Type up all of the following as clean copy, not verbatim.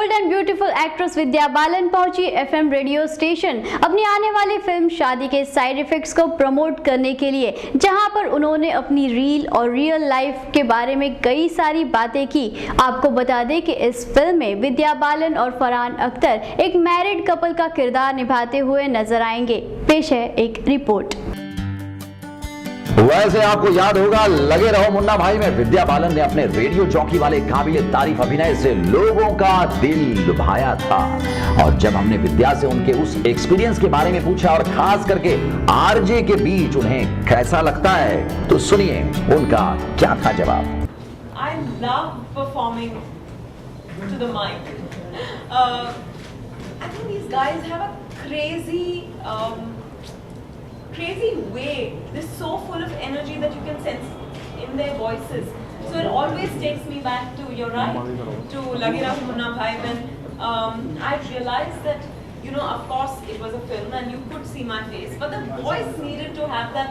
Bold and beautiful actress Vidya Balan पहुंची FM radio station अपनी आने वाली फिल्म शादी के साइड इफेक्ट्स को प्रमोट करने के लिए, जहां पर उन्होंने अपनी रील और रियल लाइफ के बारे में कई सारी बातें की। आपको बता दें कि इस फिल्म में विद्या बालन और फरहान अख्तर एक मैरिड कपल का किरदार निभाते हुए नजर आएंगे। पेश है एक रिपोर्ट। वैसे आपको याद होगा लगे रहो मुन्ना भाई में विद्या बालन ने अपने रेडियो जॉकी वाले काबिले तारीफ अभिनय से लोगों का दिल लुभाया था। और जब हमने विद्या से उनके उस एक्सपीरियंस के बारे में पूछा और खास करके आरजे के बीच उन्हें कैसा लगता है, तो सुनिए उनका क्या था जवाब। I love performing to the mic. I think these guys have a crazy way. They're so full of energy that you can sense in their voices. So it always takes me back to, you're right, to Lage Raho Munna Bhai, when I realized that, you know, of course it was a film and you could see my face, but the voice needed to have that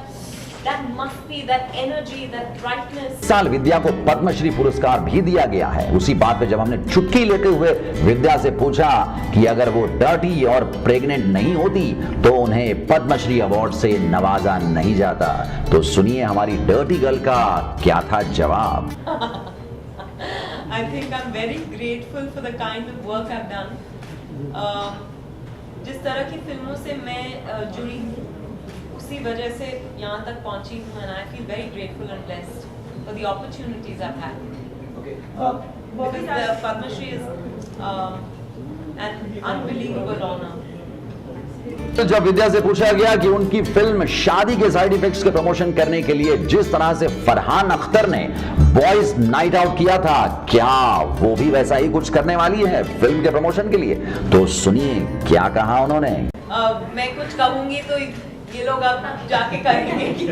musty, that energy, that brightness. इस साल विद्या को पद्मश्री पुरस्कार भी दिया गया है। उसी बात पे जब हमने चुटकी लेते हुए विद्या से पूछा कि अगर वो डर्टी और प्रेग्नेंट नहीं होती तो उन्हें पद्मश्री अवार्ड से नवाजा नहीं जाता, तो सुनिए हमारी डर्टी गर्ल का क्या था जवाब। I think I'm very grateful for the kind of work I've done. जिस तरह की फिल्मों से मैं जुड़ी हूँ उसी वजह से यहाँ तक पहुँची हूँ, and I feel very grateful and blessed for the opportunities I've had. Okay. Because the Padma Shri is an unbelievable honor. तो जब विद्या से पूछा गया कि उनकी फिल्म शादी के साइड इफेक्ट्स के प्रमोशन करने के लिए जिस तरह से फरहान अख्तर ने बॉयज नाइट आउट किया था, क्या वो भी वैसा ही कुछ करने वाली है फिल्म के प्रमोशन के लिए, तो सुनिए क्या कहा उन्होंने। मैं कुछ कहूंगी तो ये लोग अब जाके कहेंगे कि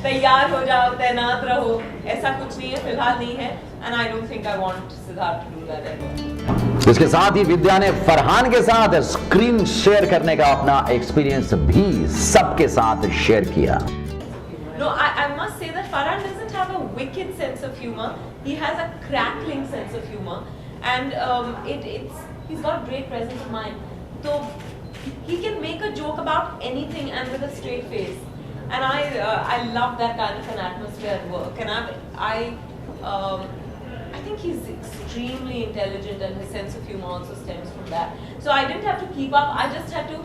तैयार हो जाओ, तैनात रहो, ऐसा कुछ नहीं है, फिलहाल नहीं है, and I don't think I want Siddharth to do that ever. इसके साथ ही विद्या ने फरहान के साथ स्क्रीन शेयर करने का अपना एक्सपीरियंस भी सबके साथ शेयर किया। No, I must say that Farhan doesn't have a wicked sense of humor. He has a crackling sense of humor, and he's got great presence of mind. So he can make a joke about anything and with a straight face, and I love that kind of an atmosphere at work. And I think he's extremely intelligent, and his sense of humor also stems from that. So I didn't have to keep up. I just had to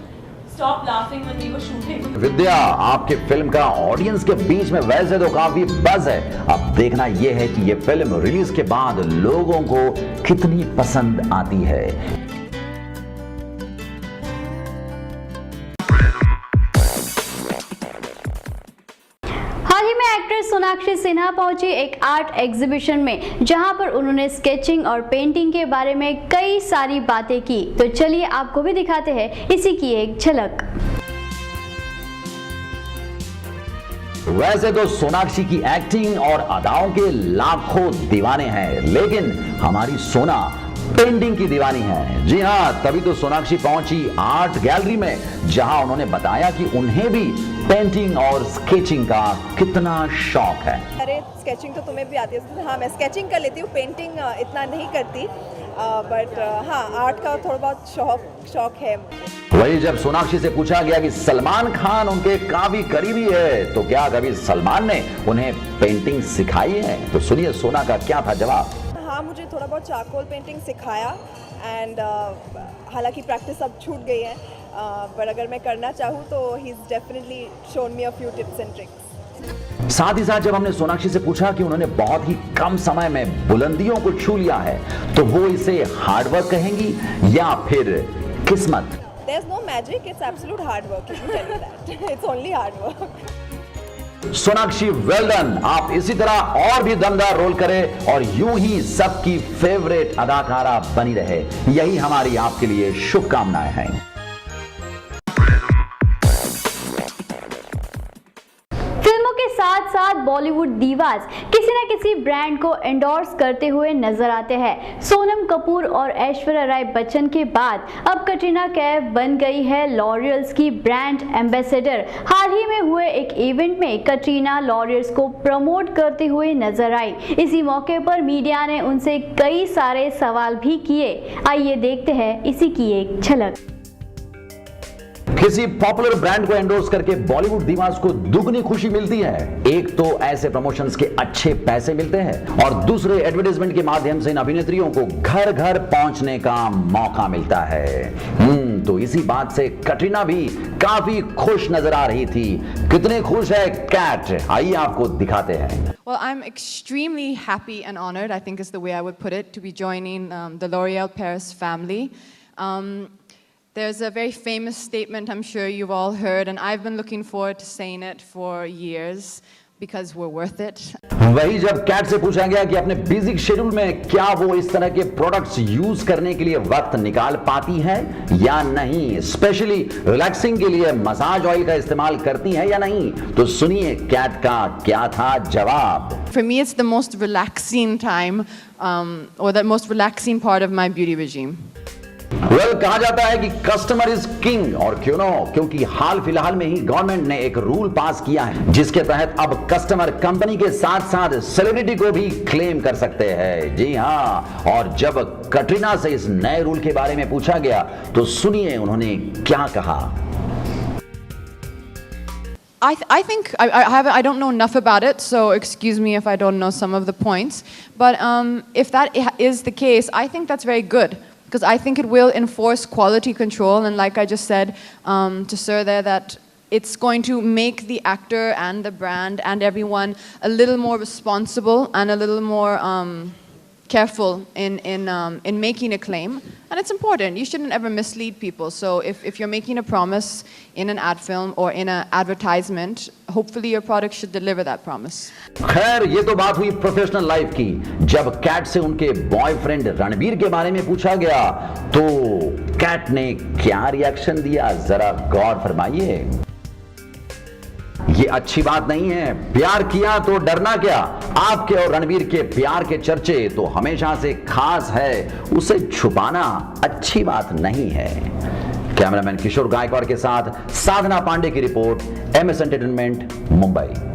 stop laughing when we were shooting. विद्या, आपके film का audience के बीच में वैसे तो काफी buzz है, अब देखना यह है कि ये फिल्म रिलीज के बाद लोगों को कितनी पसंद आती है। हाल ही में एक्ट्रेस सोनाक्षी सिन्हा पहुंची एक आर्ट एग्जीबिशन में, जहां पर उन्होंने स्केचिंग और पेंटिंग के बारे में कई सारी बातें की। तो चलिए आपको भी दिखाते हैं इसी की एक झलक। वैसे तो सोनाक्षी की एक्टिंग और अदाओं के लाखों दीवाने हैं, लेकिन हमारी सोना पेंटिंग की दीवानी है। जी हाँ, तभी तो सोनाक्षी पहुंची आर्ट गैलरी में, जहां उन्होंने बताया कि उन्हें भी पेंटिंग और स्केचिंग का कितना शौक है। अरे स्केचिंग तो तुम्हें भी आती है? हाँ, मैं स्केचिंग कर लेती हूँ, पेंटिंग इतना नहीं करती, बट हाँ आर्ट का थोड़ा बहुत शौक है। वही जब सोनाक्षी से पूछा गया कि सलमान खान उनके काफी करीबी है, तो क्या कभी सलमान ने उन्हें पेंटिंग सिखाई है, तो सुनिए सोना का क्या था जवाब। हाँ, मुझे थोड़ा बहुत चारकोल पेंटिंग सिखाया, एंड हालांकि प्रैक्टिस अब छूट गई है, पर अगर मैं करना चाहूँ तो he is definitely shown me a few tips and tricks. साथ ही साथ जब हमने सोनाक्षी से पूछा कि उन्होंने बहुत ही कम समय में बुलंदियों को छू लिया है, तो वो इसे हार्डवर्क कहेंगी या फिर किस्मत। There's no magic, it's absolute hard work, let me tell you that. It's only hard work. Sonakshi well done, आप इसी तरह और भी दमदार रोल करें और यूं ही सबकी फेवरेट अदाकारा बनी रहे, यही हमारी आपके लिए शुभकामनाएं हैं। फिल्मों के साथ साथ बॉलीवुड दीवाज किसी न किसी ब्रांड को एंडोर्स करते हुए नजर आते हैं। सोनम कपूर और ऐश्वर्या राय बच्चन के बाद अब कटरीना कैफ बन गई है लॉरियल्स की ब्रांड एम्बेसडर। हाल ही में हुए एक इवेंट में कटरीना लॉरियल्स को प्रमोट करते हुए नजर आई। इसी मौके पर मीडिया ने उनसे कई सारे सवाल भी किए। आइए देखते हैं इसी की एक झलक। किसी पॉपुलर ब्रांड को एंडोर्स करके बॉलीवुड दीवास को दुगनी खुशी मिलती है। एक तो ऐसे प्रमोशंस के अच्छे पैसे मिलते हैं और दूसरे एडवर्टाइजमेंट के माध्यम से इन अभिनेत्रियों को घर घर पहुंचने का मौका मिलता है। तो इसी बात से कटरीना भी काफी खुश नजर आ रही थी। कितने खुश है कैट, आइए आपको दिखाते हैं। Well, I'm extremely happy and honored, I think is the way I would put it, to be joining the L'Oréal Paris family. There's a very famous statement I'm sure you've all heard, and I've been looking forward to saying it for years because we're worth it. वही जब cat से पूछा गया कि अपने busy schedule में क्या वो इस तरह के प्रोडक्ट्स यूज करने के लिए वक्त निकाल पाती है या नहीं, स्पेशली रिलैक्सिंग के लिए मसाज ऑयल का इस्तेमाल करती है या नहीं, तो सुनिए कैट का क्या था जवाब। For me, it's the most relaxing time, or the most relaxing part of my beauty regime. कहा जाता है कि कस्टमर इज किंग, और क्यों ना, क्योंकि हाल फिलहाल में ही गवर्नमेंट ने एक रूल पास किया है जिसके तहत अब कस्टमर कंपनी के साथ साथ सेलिब्रिटी को भी क्लेम कर सकते हैं। जी हां, और जब कटरीना से इस नए रूल के बारे में पूछा गया तो सुनिए उन्होंने क्या कहा। I think I don't know enough about it, so excuse me if I don't know some of the points. But if that is the case, I think that's very good. Because I think it will enforce quality control, and like I just said to Sir there, that it's going to make the actor and the brand and everyone a little more responsible and a little more careful in making a claim. And it's important. You shouldn't ever mislead people. So if you're making a promise in an ad film or in an advertisement, hopefully your product should deliver that promise. खैर, ये तो बात हुई professional life की। जब cat से उनके boyfriend Ranbir के बारे में पूछा गया तो कैट ने क्या रिएक्शन दिया, जरा गौर फरमाइए। ये अच्छी बात नहीं है, प्यार किया तो डरना क्या। आपके और रणबीर के प्यार के चर्चे तो हमेशा से खास है, उसे छुपाना अच्छी बात नहीं है। कैमरामैन किशोर गायकवाड़ के साथ साधना पांडे की report, MS entertainment, Mumbai.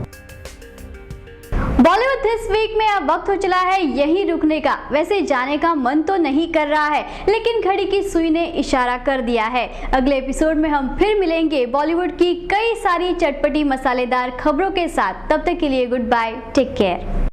Bollywood this week में अब वक्त हो चला है यहीं रुकने का। वैसे जाने का मन तो नहीं कर रहा है, लेकिन घड़ी की सुई ने इशारा कर दिया है। अगले एपिसोड में हम फिर मिलेंगे बॉलीवुड की कई सारी चटपटी मसालेदार खबरों के साथ। तब तक के लिए गुड बाय, टेक केयर।